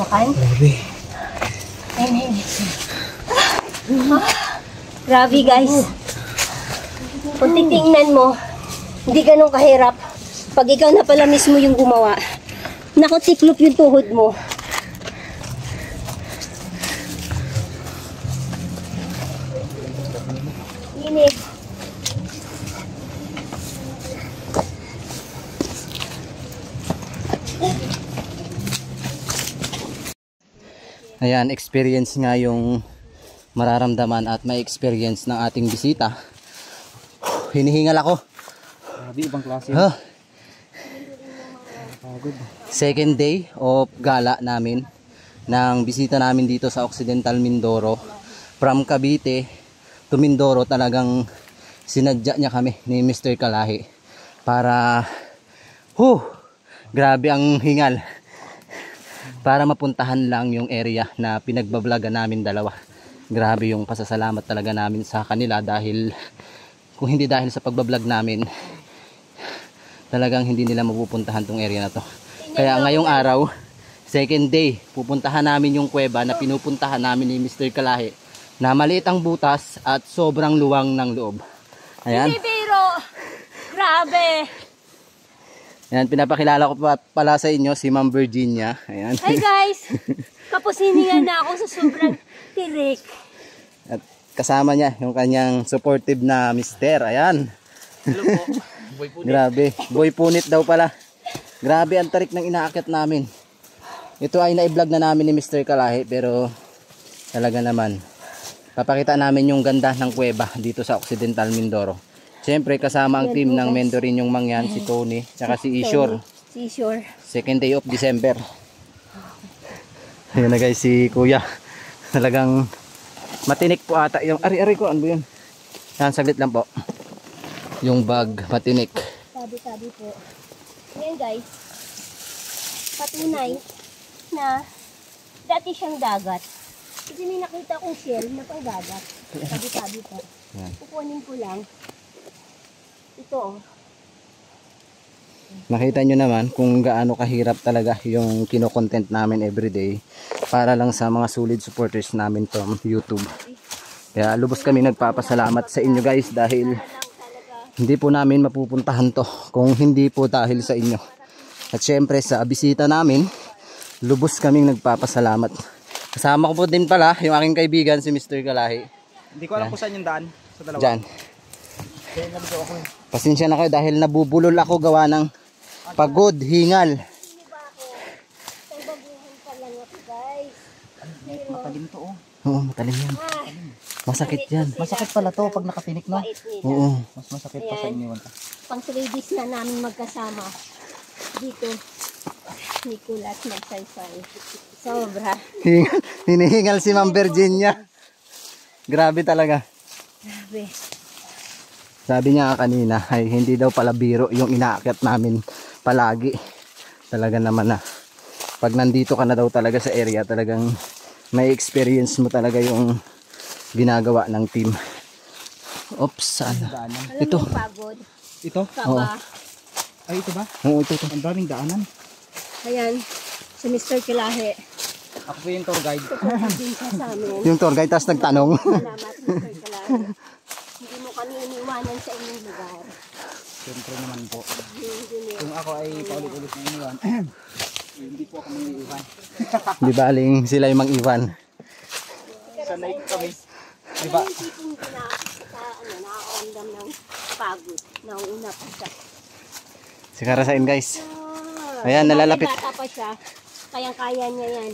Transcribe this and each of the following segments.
Hawakan? Grabe. Ayun. Grabe guys. Kung titingnan mo, hindi ganun kahirap. Pag ikaw na pala mismo yung gumawa, naku, tiklop yung tuhod mo. Init. Ayan, experience nga yung mararamdaman at may experience ng ating bisita. Hinihingal ako. Grabe, ibang klase. Second day of gala namin ng bisita namin dito sa Occidental Mindoro. From Cavite to Mindoro, talagang sinadya niya kami ni Mr. Kalahi para grabe ang hingal, para mapuntahan lang yung area na pinagbablaga namin dalawa. Grabe yung pasasalamat talaga namin sa kanila, dahil kung hindi dahil sa pagbablog namin, talagang hindi nila mapupuntahan tong area na to. Kaya ngayong araw, second day, pupuntahan namin yung kuweba na pinupuntahan namin ni Mr. Kalahi, na maliit ang butas at sobrang luwang ng loob. Ayan. Hindi biro. Grabe. Ayan, pinapakilala ko pala sa inyo si Ma'am Virginia. Ayan. Hi guys. Kapos hininga na ako sa sobrang tirik. At kasama niya yung kanyang supportive na mister. Ayan. Hello po. Boy Punit. Grabe. Boy Punit daw pala. Grabe ang tarik ng inaakit namin. Ito ay na-vlog na namin ni Mr. Kalahi, pero talaga naman papakita namin yung ganda ng kuweba dito sa Occidental Mindoro. Siyempre kasama ang team ng Mendorin yung mangyan, si Tony, tsaka si Ishore. Si Ishore. Second day of December. Ayun na guys, si Kuya. Talagang matinik po ata yung ari-ari ko. Ano yun? Yan, saglit lang po. Yung bag, matinik. Tabi-tabi po. Ayan guys. Patunay na dati siyang dagat. Kasi may nakita kong shell na pang dagat. Tabi-tabi po. Kukunin ko lang. Ito oh. Nakita nyo naman kung gaano kahirap talaga yung kino-content namin everyday para lang sa mga solid supporters namin from YouTube. Kaya lubos kami nagpapasalamat sa inyo guys, dahil hindi po namin mapupuntahan to kung hindi po dahil sa inyo. At syempre sa bisita namin, lubos kaming nagpapasalamat. Kasama ko po din pala yung aking kaibigan si Mr. Kalahi. Hindi ko alam kung saan yung daan sa dalawa. Diyan. Pasensya na kayo dahil nabubulol ako gawa ng pagod, hingal. Matalim to oh. Oo, matalim yan. Masakit yan. Masakit pala to pag nakatinik no? Oo. Mas masakit pa sa inyo. Pang 3 days na namin magkasama dito. Nicolas magsaysay. Sobra. Hinihingal si Ma'am Virginia. Grabe talaga. Grabe. Sabi niya kanina ay hindi daw pala biro yung inaakyat namin palagi. Talaga naman na pag nandito ka na daw talaga sa area, talagang may experience mo talaga yung ginagawa ng team. Oops, ano? Ito. Alam mo pagod. Ito? Kaba. Ay, ito ba? Oo, ito. Ang daming daanan. Ayan. Si Mr. Kilahe. Ako po yung tour guide. Din siya sa amin. Yung tour guide tapos nagtanong. Salamat Mr. Kilahe. Hindi mo kami iniwanan sa inyong lugar. Siyempre naman po. Kung ako ay paulit-ulit na iniwan, hindi po ako mangiiwan. Di ba aling sila yung mang-iwan? Sanay kami. Diba? Ano yung tipong nakakaramdam ng pagod. Nauuna pa siya. Si Karasain guys. Ayan, nalalapit. Bata pa siya. Kayang-kaya niya yan.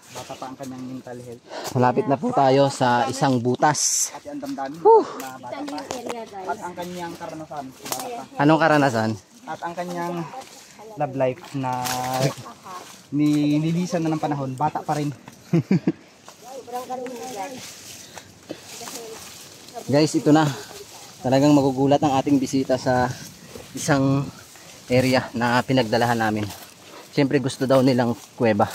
Bata pa ang kanyang mental health. Malapit na po tayo sa isang butas. At ang damdamin na bata Ito pa. yung area guys. At ang kanyang karanasan. Bata pa. Anong karanasan? At ang kanyang love life na nililisan na ng panahon. Bata pa rin. Sobrang galing na guys. Guys, ito na. Talagang magugulat ang ating bisita sa isang area na pinagdalahan namin. Siyempre gusto daw nilang kuweba.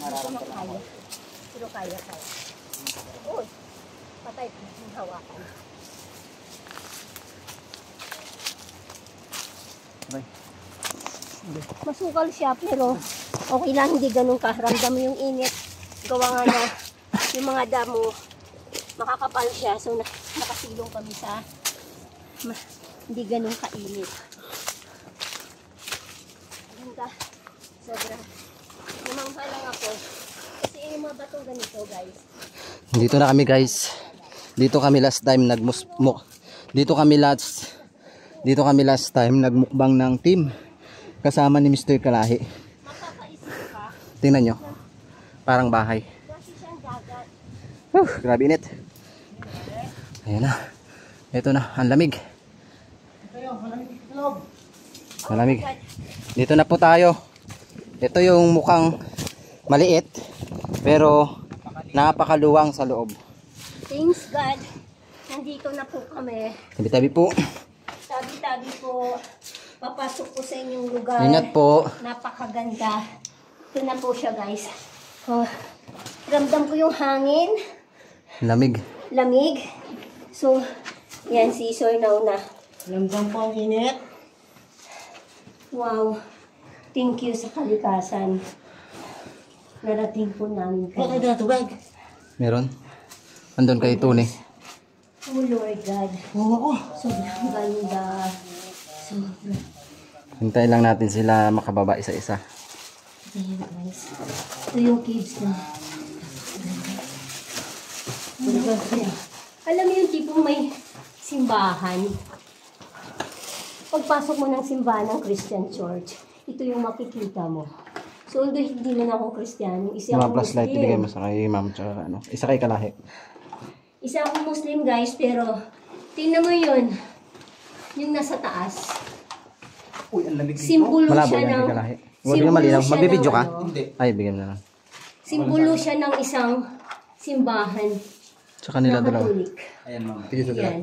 Mayroon akong aaninag. kaya. Uy, patay pa yung hawakan. Bye. Masukal siya pero okay lang, hindi ganun karamdam mo yung init. Gawa nga na yung mga damo makakapal siya, so nakasilong kami sa hindi ganun kainit. Ganda, sobra. Namangha lang ako kasi yung mga batong ganito guys. Dito na kami guys. Dito kami last time Dito kami last time nagmukbang ng team kasama ni Mr. Kalahi. Mapapaisip ka, Tingnan nyo. Parang bahay. kasi siyang dagat. Grabe init. Ayan na. Ito na. Ang lamig. Malamig. Dito na po tayo. Ito yung mukhang maliit pero napakaluwang sa loob. Thanks God, nandito na po kami. Tabi-tabi po. Tabi-tabi po. Papasok po sa inyong lugar. Ingat po. Napakaganda. Ito na po siya guys. Oh, ramdam ko yung hangin. Lamig. Lamig. So, yan si Sir nauna. Lamdam po ang init. Wow. Thank you sa kalikasan. Narating po namin kayo. Bakit na tubig? Meron. Andun kay Tony. Oh Lord God. Oo. Sobrang ganda. Sobrang. Hintayin lang natin sila makababa isa-isa. Ayan guys. Ito yung caves na. Alam mo yung tipong may simbahan. Pagpasok mo ng simbahan ng Christian Church, ito yung makikita mo. So, hindi man ako Kristiyano, isa Mga akong flashlight Muslim. ibigay mo sa kay ma'am tsaka ano. Isa kay Kalahi. Isa akong Muslim guys, pero tingnan mo yun. Yung nasa taas. Uy, ang lamig dito. Simbolo Malabo siya yan ng... kay Kalahi. Huwag yung malinaw. siya Magbibideo ng ka? ano, Hindi. Ay, bigyan mo na lang. Simbolo siya ng isang simbahan Sa kanila na dalawa. Katolik. Ayan mga. Yan.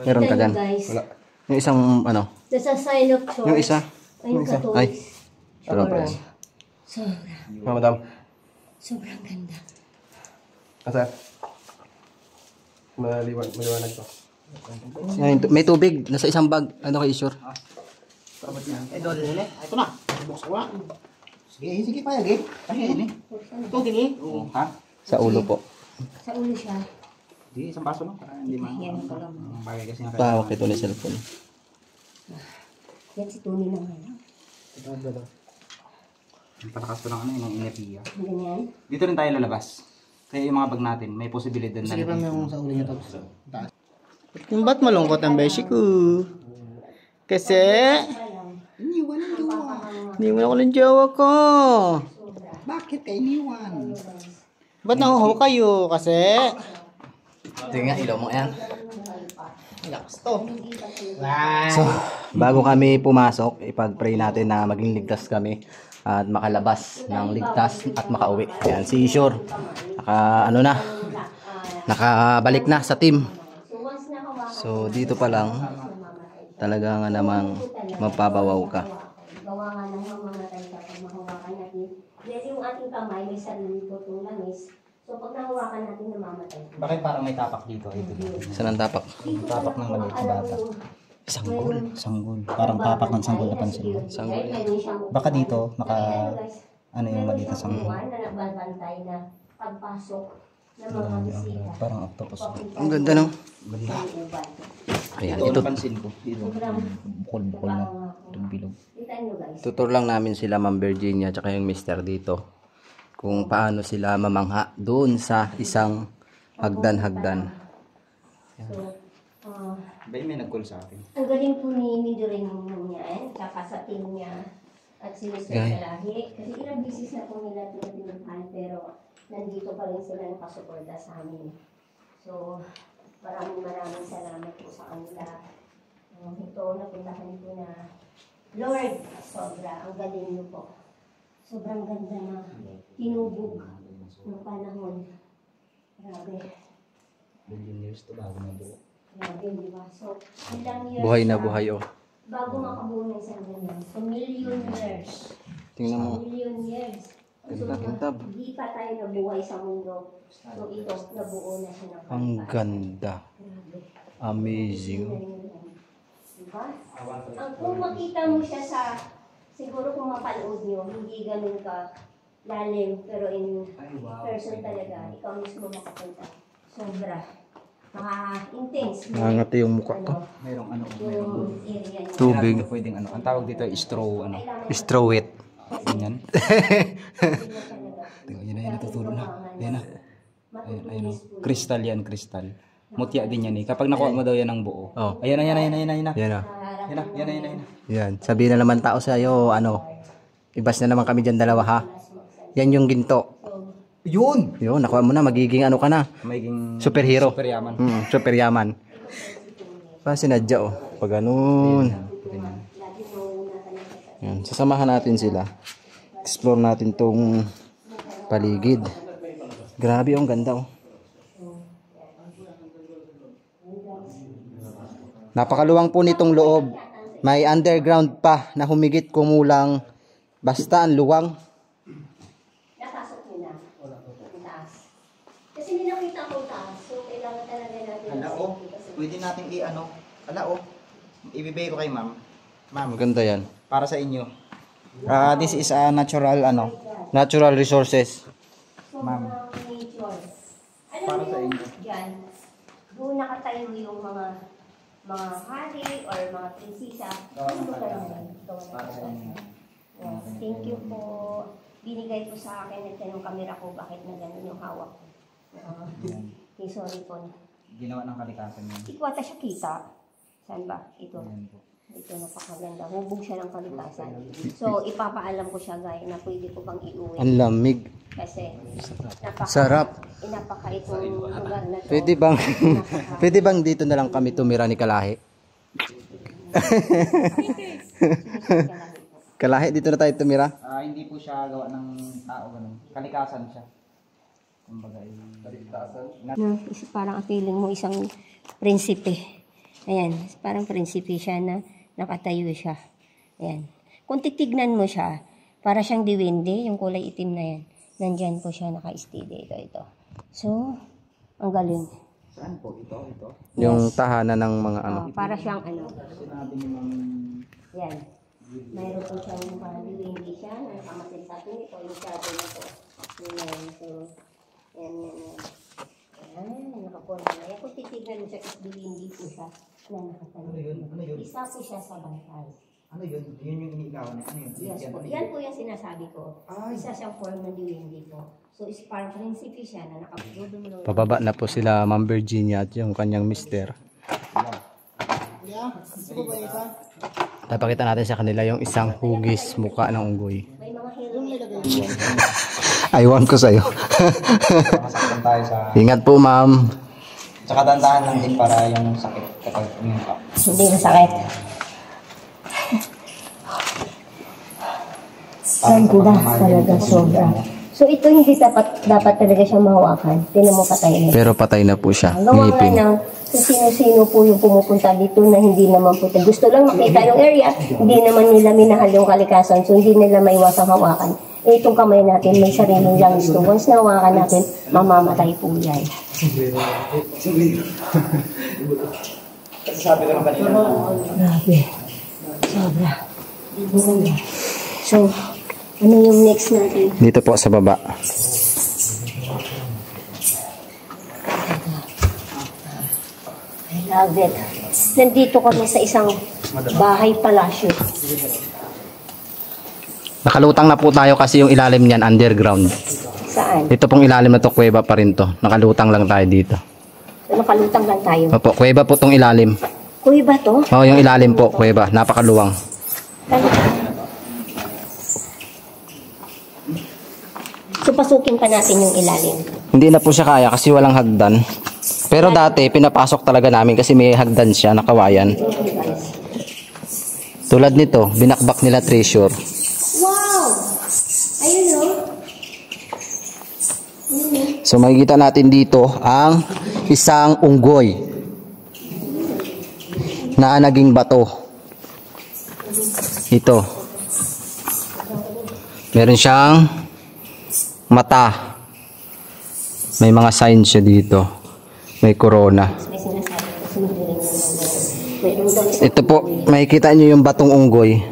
Meron ka Tingnan dyan. nyo, guys. Yung isang ano. That's a sign of church. Yung isa. Ay, yung Katolik. Ay. Sarap pa. Sobra. Madam. Sobrang ganda. Asar. Maliwanag to. May tubig. Nasa isang bag. Ano kay Isur? Idol. Ito na. Buksan ko na. Sige, payag eh. Ayan eh. Tubig eh. Oo. Ha? Sa ulo po. Sa ulo siya. Di, isang baso lang. Para hindi Yan ma... pala. Ang bagay kasi nga Pahawak ito ni cellphone. Yan si Tony na ngayon. Yung palakas ko lang ano, yung enerhiya. Ganyan. Dito rin tayo lalabas. Kaya yung mga bag natin, may posibilidad na. Sige pa yung sa ulo niya tapos. Taas. Ba't malungkot ang beshi ko? Kasi, iniwan ako ng jowa ko. Bakit ka iniwan? Ba't nahuhaw kayo? Kasi, Tingnan nga, ilaw mo yan. lakas to. So, bago kami pumasok, ipag-pray natin na maging ligtas kami at makalabas ng ligtas at makauwi. Ayan, si Isur. Nakabalik na sa team. So, dito pa lang, talaga nga namang mapabawaw ka. Gawa nga ng mamamatay ka pag mahawakan natin. Kasi yung ating kamay, may sarili po itong langis. So, pag nahawakan natin, namamatay. Bakit parang may tapak dito? Ito. Saan ang tapak? Tapak ng maliit na bata. Sanggol. Sanggol. Parang tapak ng sanggol na pansin mo. Sanggol. Baka dito, ano yung maliit na sanggol. Na nagbabantay na pagpasok ng mga bisita. Parang octopus. Ang ganda no? Ganda. Ayan, Ito ito. pansin ko. Dito. Bukol-bukol na. Bilog. Kita nyo guys. Tutor lang namin sila Ma'am Virginia tsaka yung mister dito kung paano sila mamangha doon sa isang hagdan-hagdan. So, Ba may nag-call sa akin? ang galing po ni Midoring niya, tsaka sa team niya at si Mr. Guy. Kalahi. Kasi ilang bisis na po nila tinutulungan pero nandito pa rin sila nakasuporta sa amin. So, maraming salamat po sa kanila. Ito, napuntahan ko na Lord, sobra, ang galing niyo po. Sobrang ganda na tinubog ng panahon. Grabe. Billion years to bago na buo. Grabe, di ba? So, ilang years Buhay na siya buhay oh. bago makabuo ng isang ganyan. So, million years. Tingnan mo. Million years. Kintab. Hindi pa tayo nabuhay sa mundo. So ito, nabuo na siya ng Ang ganda. Amazing. Diba? Kung makita mo siya sa, siguro kung mapanood nyo, hindi ganun ka lalim, pero in person talaga, ikaw mismo makapunta. Sobra. Intense. Nangangati yung mukha ko. Merong ano. Yung area niya. Tubig. Pwedeng ano. Ang tawag dito ay straw ano. Straw it. Ganyan. Tingnan yun na natutulog na. Yan na. Ayun oh. Crystal yan, crystal. Mutya din yan eh. Kapag nakuha mo daw yan ng buo. Oh. Ayan na. Yan na. Yan na. Yan. Sabihin na naman tao sa'yo, ano, ibas na naman kami dyan dalawa ha. Yan yung ginto. Yun! Yun, nakuha mo na, magiging ano ka na. Magiging Superhero. super yaman. Super yaman. Pa sinadya oh. Pag ganun. Yan, sasamahan natin sila. Explore natin tong paligid. Grabe, ang ganda oh. Napakaluwang po nitong loob. May underground pa na humigit kumulang. Basta ang luwang. Napasok nyo na. Ang taas. Kasi hindi nakita ko taas. So, kailangan talaga natin. Alao, pwede natin i-ano. Alao, ibibigay ko kay ma'am. Ma'am, Maganda yan. para sa inyo. This is a natural ano. Natural resources. Ma'am. Nature. Alam Para mo sa yung inyo. dyan, doon nakatayo yung mga hari or mga prinsesa. Doon ka naman. Para sa inyo. Yes, thank you po. Binigay po sa akin, nagtanong kamera ko bakit na ganun yung hawak ko. Okay, sorry po. Ginawa ng kalikasan yun. Hindi ko ata siya kita. Saan ba? Ito. Ayan po. Ito, napakaganda. Hubog siya ng kalikasan. So, ipapaalam ko siya, guys, na pwede ko bang iuwi. Ang lamig. Kasi, Sarap. napaka itong lugar na to. Pwede bang pwede bang dito na lang kami tumira ni Kalahi? Kalahi, dito na tayo tumira. Hindi po siya gawa ng tao ganun. Kalikasan siya. Kumbaga kalikasan. No, parang feeling mo isang prinsipe. Ayan, parang prinsipe siya na nakatayo siya. Ayan. Kung titignan mo siya, para siyang diwindi, yung kulay itim na yan. Nandyan po siya naka-steady. Ito. So, ang galing. Saan po ito? Ito. Yung tahanan ng mga ano. Para siyang ano. Sinabi ni ma'am. Yan. Mayroon po siyang parang diwindi siya na nakamasin sa atin. Ito yung shadow na to. Yan. So, yan. Ayan, nakaporma na yan. Kung titignan mo siya, is diwindi po siya na nakatayo. Ano yun? Isa po siya sa bantay. Ano yun? Yun yung inigawan niya. Ano yun? Yes po. Yan po yung sinasabi ko. Isa siyang form ng diwindi po. So, is parang prinsipe siya na nakapagdudulong. Pababa na po sila Ma'am Virginia at yung kanyang mister. Napakita natin sa kanila yung isang hugis mukha ng unggoy. May mga helmet. Aywan ko sa'yo. Masaktan tayo sa... Ingat po ma'am. Tsaka dandahan lang din para yung sakit kapag umiyak. Hindi masakit. Ang ganda talaga, sobra. So ito hindi dapat talaga siyang mahawakan. Tinan mo patay na. Pero patay na po siya. Gawa nga Ngipin. ng kung sino-sino po yung pumupunta dito na hindi naman po. Gusto lang makita yung area. Hindi naman nila minahal yung kalikasan. So hindi nila maiwasang hawakan. Eh, itong kamay natin may sariling lungs to. Once na hawakan natin, mamamatay po yan. Sabi ko naman kanina. Grabe. Sobra. So, ano yung next natin? Dito po sa baba. I love it. Nandito kami sa isang bahay palasyo. Nakalutang na po tayo kasi yung ilalim niyan underground. Saan? Ito pong ilalim na to, kuweba pa rin to. Nakalutang lang tayo dito. So, nakalutang lang tayo. Opo, kuweba po tong ilalim. Kuy ba to? Oo, yung ilalim po, kuweba. Napakaluwang. So, pasukin pa natin yung ilalim. Hindi na po siya kaya kasi walang hagdan. Pero dati, pinapasok talaga namin kasi may hagdan siya, nakawayan. Tulad nito, binakbak nila treasure. Wow! Ayun o. So makikita natin dito ang isang unggoy na naging bato. Ito. Meron siyang mata. May mga signs siya dito. May corona. May sinasabi ko, sumulirin mo naman. Mayroon daw isang Ito po, makikita nyo yung batong unggoy.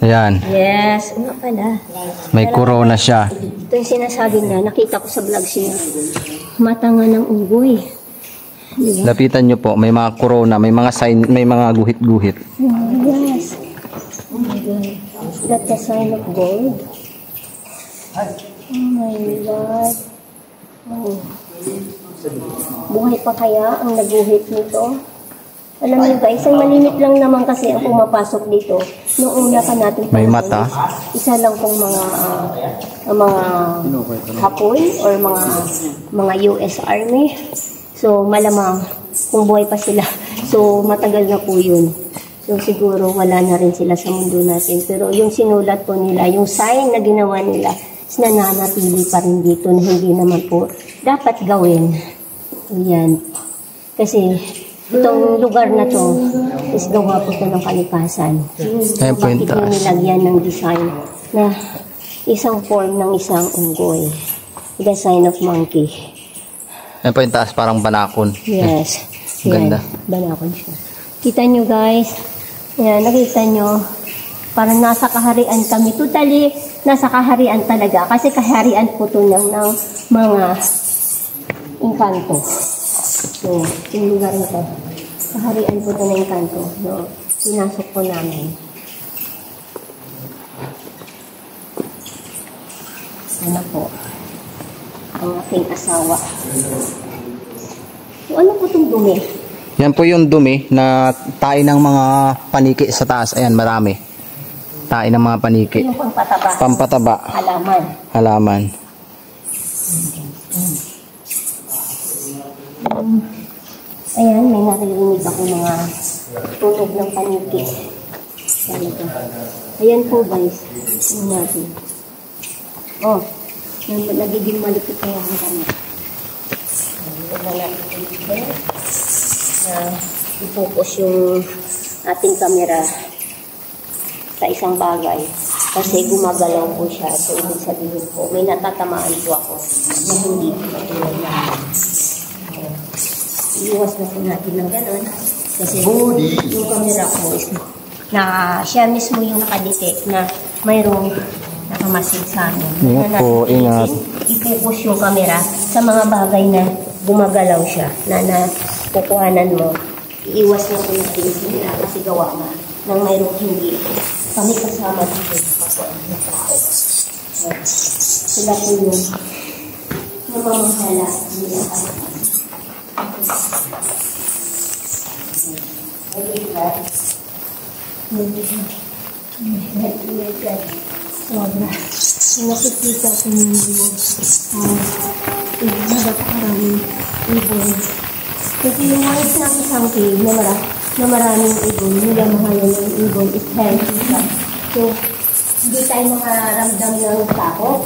Ayan, yes, nga pala. may corona siya. Ito yung sinasabi na, nakita ko sa vlog siya. Mata nga ng unggoy. Diba? Lapitan nyo po, may mga corona, may mga sign, may mga guhit-guhit. Oh, yes. Oh my God. That's a sign of gold. Oh my God. Oh. Buhay pa kaya ang naguhit nito? Alam niyo guys, ang malimit lang naman kasi ang pumapasok dito. Noong una pa natin May mata. Isa lang pong mga Hapon or mga US Army. So malamang kung buhay pa sila. So matagal na po yun. So siguro wala na rin sila sa mundo natin. Pero yung sinulat po nila, yung sign na ginawa nila, is nananatili pa rin dito na hindi naman po dapat gawin. Ayan. Kasi itong lugar na to is gawa po ito ng kalikasan. Ayan po yung Bakit taas. yung nilagyan ng design na isang form ng isang unggoy. The sign of monkey. Ayan po yung taas, parang banakon. Yes. Ganda. Banakon siya. Kita nyo guys. Ayan, nakita nyo. Parang nasa kaharian kami. Totally, nasa kaharian talaga. Kasi kaharian po ito ng mga engkanto. So, yung lugar na ito. Kaharian po ito ng engkanto. So, pinasok po namin. Ano po? Ang aking asawa. So, ano po itong dumi? Yan po yung dumi na tae ng mga paniki sa taas. Ayan, marami. Tae ng mga paniki. Yung pampataba. Pampataba. Halaman. Halaman. Ayan, may naririnig ako mga tunog ng paniki. Ayan po guys. Tingnan natin. Oh, nagiging malupit kaya ang kami. I-focus yung ating camera sa isang bagay kasi gumagalaw po siya. So, ibig sabihin po, may natatamaan po ako na hindi patulad na. Iiwas na po natin ng gano'n kasi yung camera ko is na siya mismo yung nakadetect na mayroong nakamasid sa amin. Ingat po, ingat. I-focus yung camera sa mga bagay na gumagalaw siya na nakukuhanan mo. Iiwas na po natin sila kasi gawa na ng mayroong hindi kami kasama dito kapwa ng tao. Sila po yung namamahala nila kasama. Sobra. Nakikita ko ninyo napakaraming ibon. Kasi yung mais ng isang cave na maraming ibon, nilamahalan ng ibon is healthy siya. So, hindi tayo makaramdam ng takot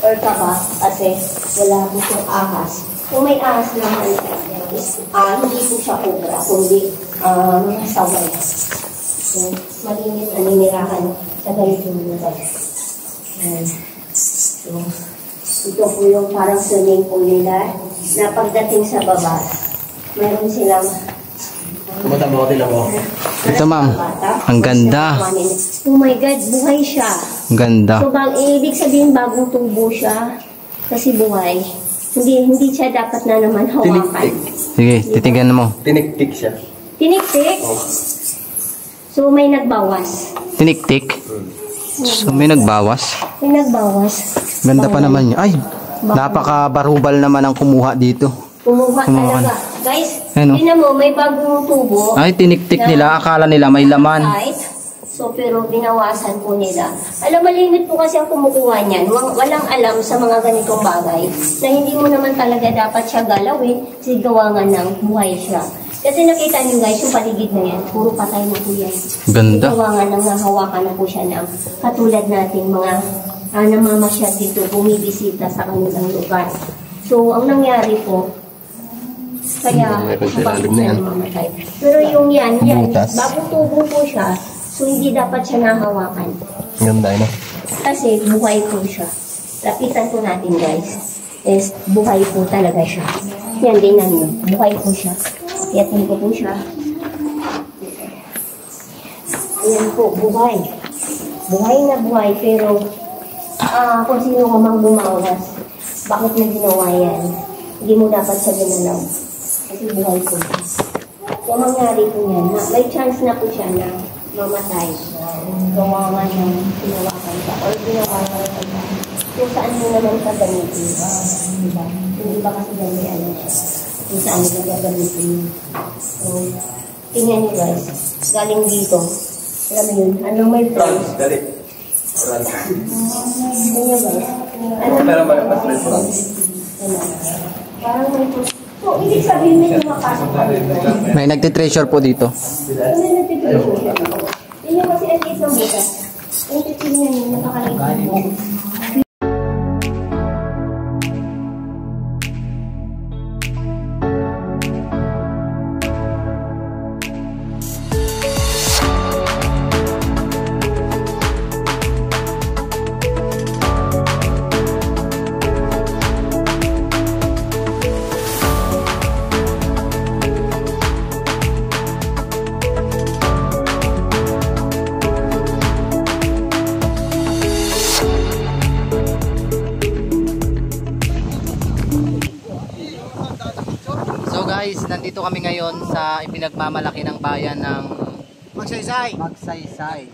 or kaba kasi wala po siyang ahas. Kung may ahas naman is hindi po siya cobra, kundi mga saway. So, malinis na ninirahan sa ganitong lugar. So, ito po yung parang swimming pool nila na pagdating sa baba, mayroon silang Ito ma'am, ang ganda. Oh my God, buhay siya. Ang ganda. So, ibig sabihin bagong tubo siya kasi buhay. Hindi siya dapat na naman hawakan. Sige, titignan mo. Tiniktik siya. Tiniktik? So, may nagbawas. Tiniktik. So may nagbawas. May nagbawas. Ganda pa naman niya. Ay, napaka-barubal naman ang kumuha dito. Kumuha Kumuha. talaga. Guys, Ano? tingnan mo, may bagong tubo. Ay, tiniktik nila. Akala nila may laman. Right? So, pero binawasan po nila. Alam, malimit po kasi ang kumukuha niyan. Walang alam sa mga ganitong bagay na hindi mo naman talaga dapat siya galawin kasi gawa nga ng buhay siya. Kasi nakita niyo guys, yung paligid na yan, puro patay na po yan. Ganda. Gawa nga ng nahawakan na po siya ng katulad nating mga namamasyal dito, bumibisita sa kanilang lugar. So, ang nangyari po, kaya bakit siya namamatay. Pero yung yan, Butas. bagong tubo po siya, so hindi dapat siya nahawakan. Ganda, no? Kasi buhay po siya. lapitan po natin guys, is buhay po talaga siya. Yan din namin, buhay po siya. Yatin ko po siya. Ayan po, buhay. Buhay na buhay, pero kung sino ka mang bumawas, bakit mo ginawa yan? Hindi mo dapat siya ginalaw. Kasi buhay po siya. Kung mangyari po yan, may chance na po siya na mamatay. Gawa nga ng ginawakan ka or ginawakan ka ba? Kung saan mo naman ka gamitin. Diba? Hindi ba kasi gano'n ano siya? Kung saan mo gagamitin mo. So, tingnan niyo guys. Galing dito. Alam mo yun, ano may friends? Dali. Tingnan niyo guys. Ano Pero malakas rin po. Parang may friends. So, ibig sabihin may tumapasok pa dito. May nagtitreasure po dito. Ano yung nagtitreasure siya? Yun yung kasi ang liit ng butas. Yung titignan niyo, napakaliit ng butas. So guys, nandito kami ngayon sa ipinagmamalaki ng bayan ng Magsaysay. Magsaysay.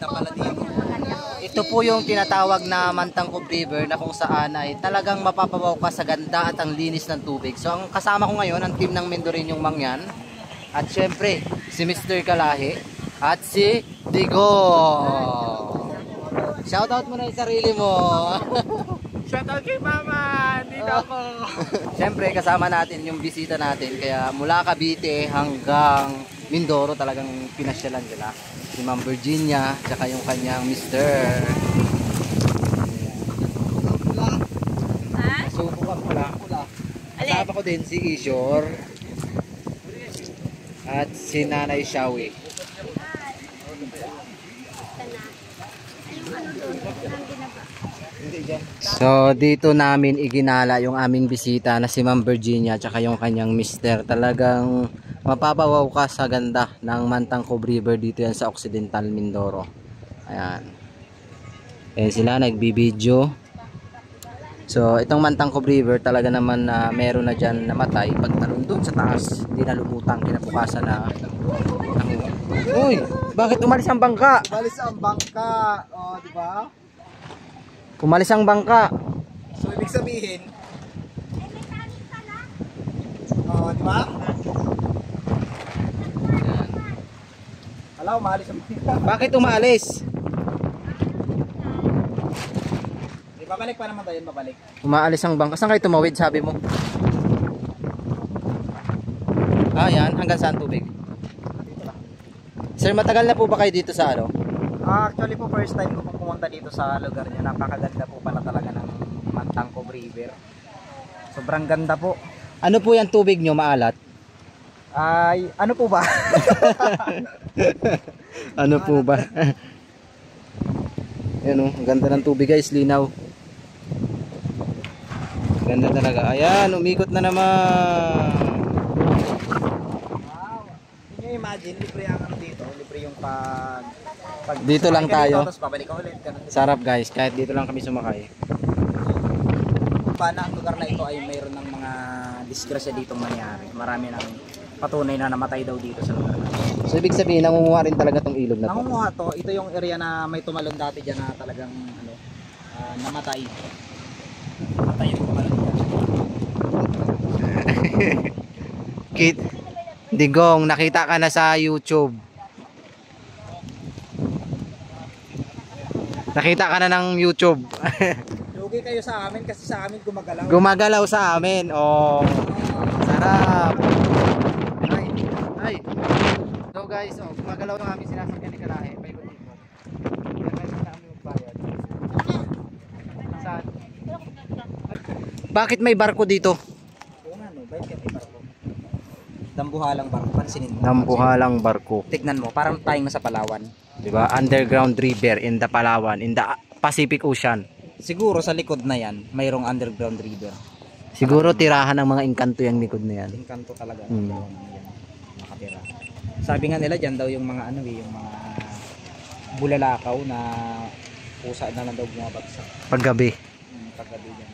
Ito po yung tinatawag na Mantangkob River na kung saan ay talagang mapapawaw ka sa ganda at ang linis ng tubig. So ang kasama ko ngayon, ang team ng Mendoreñong Mangyan. At syempre, si Mr. Kalahi at si Digo. Shoutout mo na yung sarili mo. Shoutout kay Mama. Dito ako. Siyempre kasama natin yung bisita natin, kaya mula Cavite hanggang Mindoro talagang pinasyalan nila. Si Ma'am Virginia, tsaka yung kanyang Mr. Subukan ko lang. Kasama ko din si Ishor at si Nanay Shawi. So dito namin iginala yung aming bisita na si Ma'am Virginia tsaka yung kanyang mister. Talagang mapapawaw ka sa ganda ng Mantangkob River dito yan sa Occidental Mindoro. Ayan. Ayan sila nagbibideo. So itong Mantangkob River talaga naman na meron na dyan namatay. Pagtalon doon sa taas, hindi na lumutang kinabukasan na. Uy! Bakit umalis ang bangka? Balis ang bangka. O, di ba? Umalis ang bangka. So, ibig sabihin, di ba? Hala, umalis ang bangka. Bakit umalis? Di babalik pa naman tayo, babalik. Umaalis ang bangka. Saan kayo tumawid, sabi mo? Ah, yan. Hanggang saan tubig? Sir, matagal na po ba kayo dito sa ano? Actually po, first time ko pong pumunta dito sa lugar niyo. Napakaganda po pala talaga ng Mantangkob River. Sobrang ganda po. Ano po yung tubig nyo, maalat? Ay, ano po ba? Ano po ba? Yan o, ganda ng tubig guys, linaw. Ganda talaga. Ayan, umikot na naman. Wow. Hindi nyo imagine, libre ang ano dito. Libre yung pag Dito lang tayo. Tapos pabalik ka ulit. Ganun. Sarap guys, kahit dito lang kami sumakay. Paano ang lugar na ito ay mayroon ng mga disgrasya ditong nangyari. Marami ng patunay na namatay daw dito sa lugar na ito. So ibig sabihin, nangunguha rin talaga tong ilog na to. Nangunguha to, ito yung area na may tumalon dati dyan na talagang ano, namatay. Namatay yung tumalon dyan. Digong, nakita ka na sa YouTube. Nakita ka na ng YouTube. Lugi kayo sa amin kasi sa amin gumagalaw. Gumagalaw sa amin. Oh, sarap. Ay. So guys, oh, gumagalaw ng aming sinasakyan ni Kalahi. Paikot-ikot. Kaya guys, na kami magbayad. Saan? Bakit may barko dito? Oo nga no, bayad ka may barko. Dambuhalang barko, pansinin mo. Nambuhalang barko. Tignan mo, parang tayong nasa Palawan. Diba? Underground river in the Palawan, in the Pacific Ocean. Siguro sa likod na yan, mayroong underground river. Siguro tirahan ng mga engkanto yung likod na yan. Engkanto talaga. Hmm. Yan, nakatira. Sabi nga nila dyan daw yung mga ano yung mga bulalakaw na pusa na lang daw bumabagsak. Paggabi. Paggabi yan.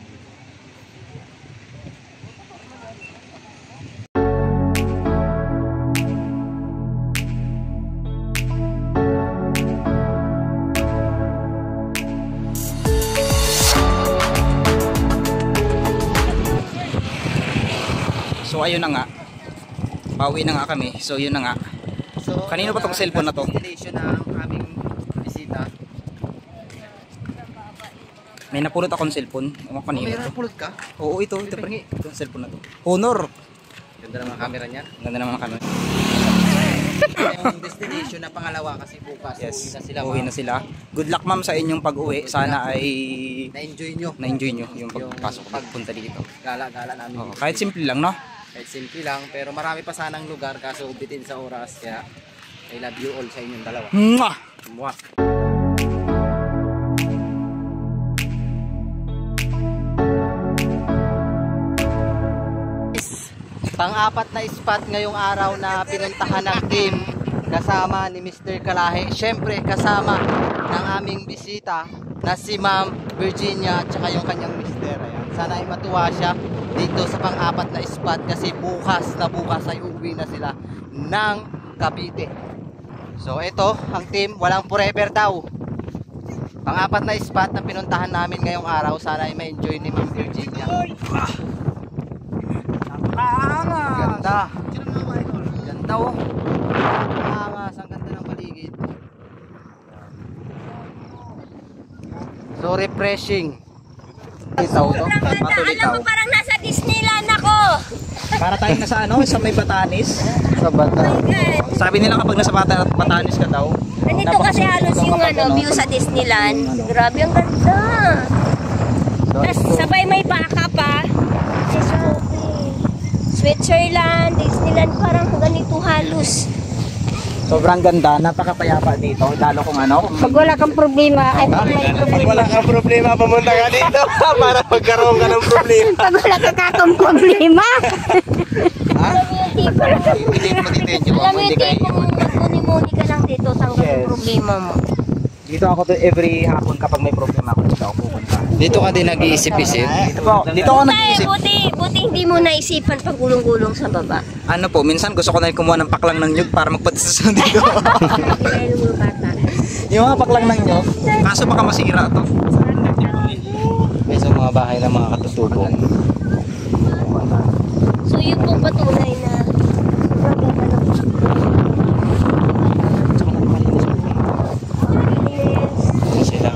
So ayun na nga. Pauwi na nga kami. So yun na nga. So, Kanino ba tong cellphone na to? Destination ng aming bisita. May napulot akong cellphone. O kanino Mayroon to? pulot ka? Oo, ito pre. Ito yung cellphone na to. Honor. Ganda ng mga camera niyan. Ganda naman kami. Yung destination na pangalawa kasi bukas. Yes. Uwi na sila. Uwi na sila. Good luck ma'am sa inyong pag-uwi. Sana ay Na-enjoy nyo. na-enjoy nyo yung pagpasok pagpunta dito. Gala-gala namin. Oo, kahit simple lang, no? Kahit simple lang, pero marami pa sanang lugar kaso bitin sa oras. Kaya I love you all sa inyong dalawa. Mwah! Mwah! Pang-apat na spot ngayong araw na pinuntahan ng team kasama ni Mr. Kalahe. Siyempre kasama ng aming bisita na si Ma'am Virginia at saka yung kanyang mister. Ayan. Sana ay matuwa siya dito sa pang-apat na spot kasi bukas ay uwi na sila ng Cavite. So ito ang team, walang forever daw. Pang-apat na spot na pinuntahan namin ngayong araw. Sana ay ma-enjoy ni Ma'am Virginia. Ganda. Ganda oh. Angas, ang ganda ng paligid. So refreshing. Itaw to. Alam mo, parang nasa Disneyland ako. Para tayo na sa ano, sa may Batanes. Sa bata. Sabi nila kapag nasa Batanes ka daw. Ganito kasi halos yung view sa Disneyland. Grabe, ang ganda. Tapos sabay may baka pa. Switzerland, Disneyland, parang ganito halos. Sobrang ganda, napakapayapa dito. Lalo kung ano. Pag wala kang problema, ay pag may problema. Wala kang problema, pumunta ka dito para magkaroon ka ng problema. Pag wala ka kakang problema. Ha? Hindi mo dito Alam mo yung tipong magmuni-muni ka lang dito, saan ka yung problema mo. Dito ako every hapon kapag may problema ako dito ako pupunta. Dito ka din nag-iisip-isip. Dito ako Tay, nag-iisip. buti hindi mo naisipan pag gulong-gulong sa baba. Ano po, minsan gusto ko na kumuha ng paklang ng nyug para magpatisasyon dito. Dahil mo bata. Yung mga paklang ng nyug, kaso baka masira to. May sa mga bahay ng mga katutubong. So yun po patunay na Sila.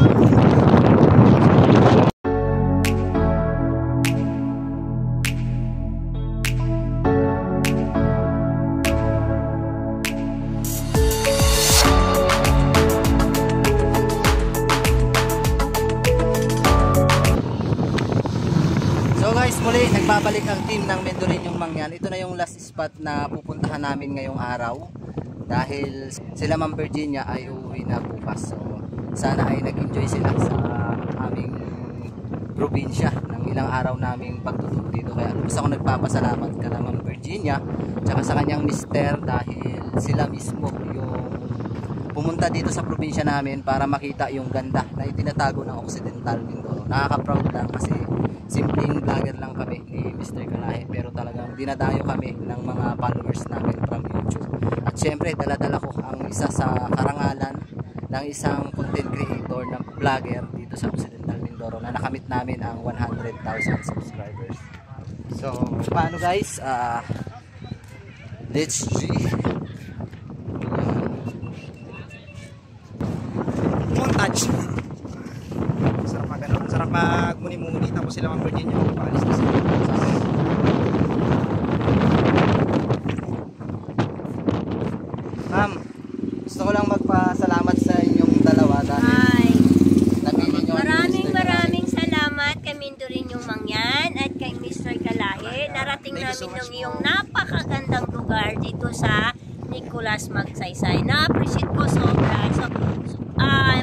So guys, muli nagbabalik ang team ng Mendoreñong Mangyan. Ito na yung last spot na pupuntahan namin ngayong araw dahil sila Ma'am Virginia ay uuwi na bukas. So sana ay nag-enjoy sila sa aming probinsya ng ilang araw naming pagtutulog dito. Kaya gusto ko nagpapasalamat kay Ma'am Virginia tsaka sa kanyang mister dahil sila mismo yung pumunta dito sa probinsya namin para makita yung ganda na itinatago ng Occidental Mindoro. Nakaka-proud lang kasi simpleng vlogger lang kami ni Mr. Kalahe pero talagang dinadayo kami ng mga followers namin from YouTube. At syempre dala-dala ko ang isa sa karangalan ng isang content creator na vlogger dito sa Occidental Mindoro na nakamit namin ang 100,000 subscribers. So paano guys? Let's see. Montage. Sarap mag ano, sarap mag muni-muni tapos sila Ma'am Virginia magpaalis na sila. Ma'am, gusto ko lang magpasalamat sa inyong dalawa dahil Hi. napili nyo ang Maraming salamat kay Mendoreñong Mangyan at kay Mr. Kalahe. Narating namin ng iyong napakagandang lugar dito sa Nicolas Magsaysay. Na-appreciate ko sobra. So,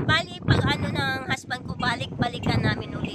bali pag ano ng husband ko, balik-balikan namin ulit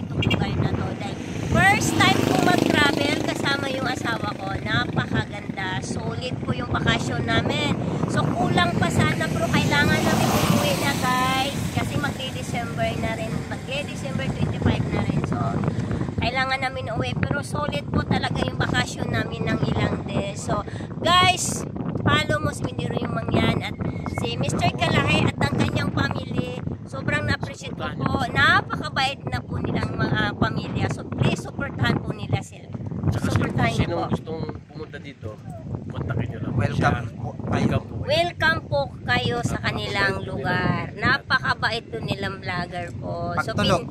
guys, follow mo si Mindoro yung Mangyan at si Mr. Kalahi at ang kanyang family. Sobrang na-appreciate ko po. Napakabait na po nilang mga pamilya. So please, supportahan po nila sila. Supportahan niyo po. Sino gustong pumunta dito, kontakin nyo lang. Welcome po kayo. Welcome po kayo sa kanilang lugar. Napakabait po nilang vlogger po. So, Pagtulog.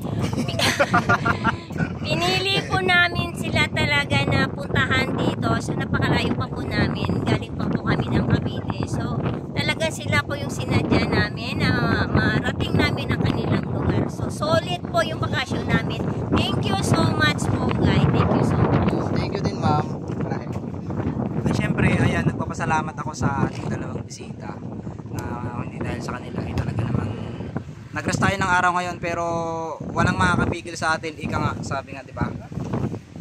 pinili po namin sila talaga na puntahan dito. So, napakalayo pa po namin. Galing pa po kami ng Cavite. So, talaga sila po yung sinadya namin na marating namin ang kanilang lugar. So, solid po yung bakasyon namin. Thank you so much po, guys. Thank you so much. Thank you din, ma'am. Ay, syempre, ayan, nagpapasalamat ako sa ating dalawang bisita na hindi dahil sa kanila ay talaga namang nag-rest tayo ng araw ngayon pero walang makakapigil sa atin, ika nga, sabi nga, di ba?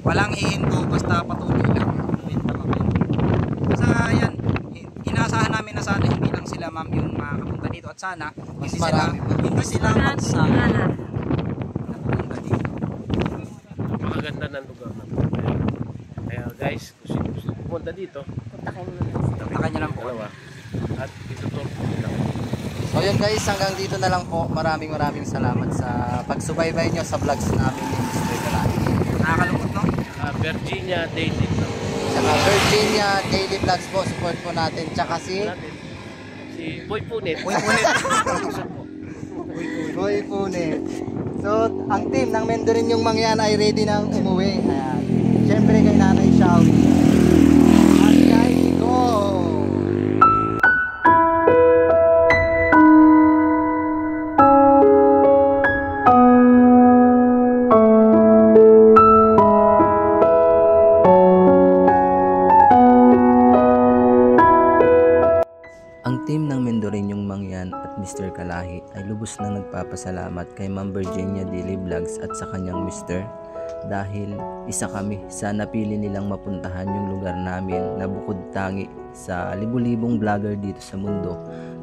Walang hihinto, basta patuloy lang. Basta ayan, inaasahan namin na sana hindi lang sila ma'am yung makapunta dito at sana hindi sila magsama na pumunta dito. Napakaganda ng lugar na. Kaya guys, kung sino gusto pumunta dito, Puntakin mo. Puntakan nyo lang po. dalawa. At itutur po nila. So yun guys, hanggang dito na lang po. Maraming salamat sa pagsubaybay nyo sa vlogs namin ni Mr. Kalahi. Nakakalungkot, no? Virginia Daily Vlog. Tsaka Virginia Daily Vlogs po, support po natin. Tsaka si Si Boy Punit. Uy, ulit. Boy Punit. So, ang team ng Mendorin yung Mangyan ay ready nang umuwi. Ayan. Siyempre kay Nanay Xiao. At kay Nico. Ang team ng Mendoreñong Mangyan at Mr. Kalahi ay lubos na nagpapasalamat kay Ma'am Virginia Daily Vlogs at sa kanyang Mr. dahil isa kami sa napili nilang mapuntahan yung lugar namin na bukod tangi sa libu-libong vlogger dito sa mundo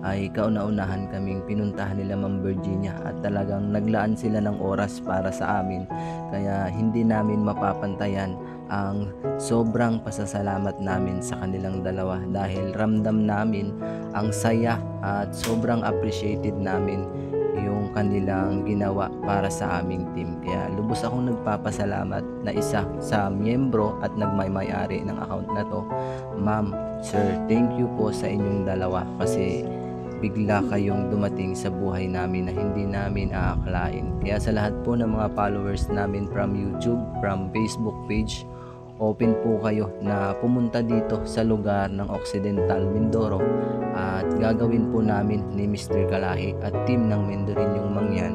ay kauna-unahan kaming pinuntahan nila Ma'am Virginia at talagang naglaan sila ng oras para sa amin kaya hindi namin mapapantayan ang sobrang pasasalamat namin sa kanilang dalawa dahil ramdam namin ang saya at sobrang appreciated namin yung kanilang ginawa para sa aming team. Kaya lubos akong nagpapasalamat na isa sa miyembro at nagmay-ari ng account na to. Ma'am, sir, thank you po sa inyong dalawa kasi bigla kayong dumating sa buhay namin na hindi namin aakalain. Kaya sa lahat po ng mga followers namin from YouTube, from Facebook page, open po kayo na pumunta dito sa lugar ng Occidental Mindoro at gagawin po namin ni Mr. Kalahi at team ng Mendoreñong Mangyan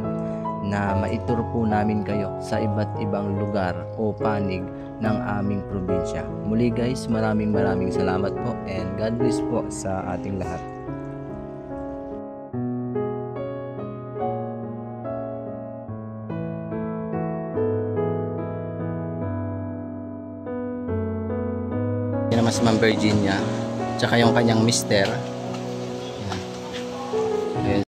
na maitur po namin kayo sa iba't ibang lugar o panig ng aming probinsya. Muli guys, maraming salamat po and God bless po sa ating lahat. Yan naman si Ma'am Virginia tsaka yung kanyang mister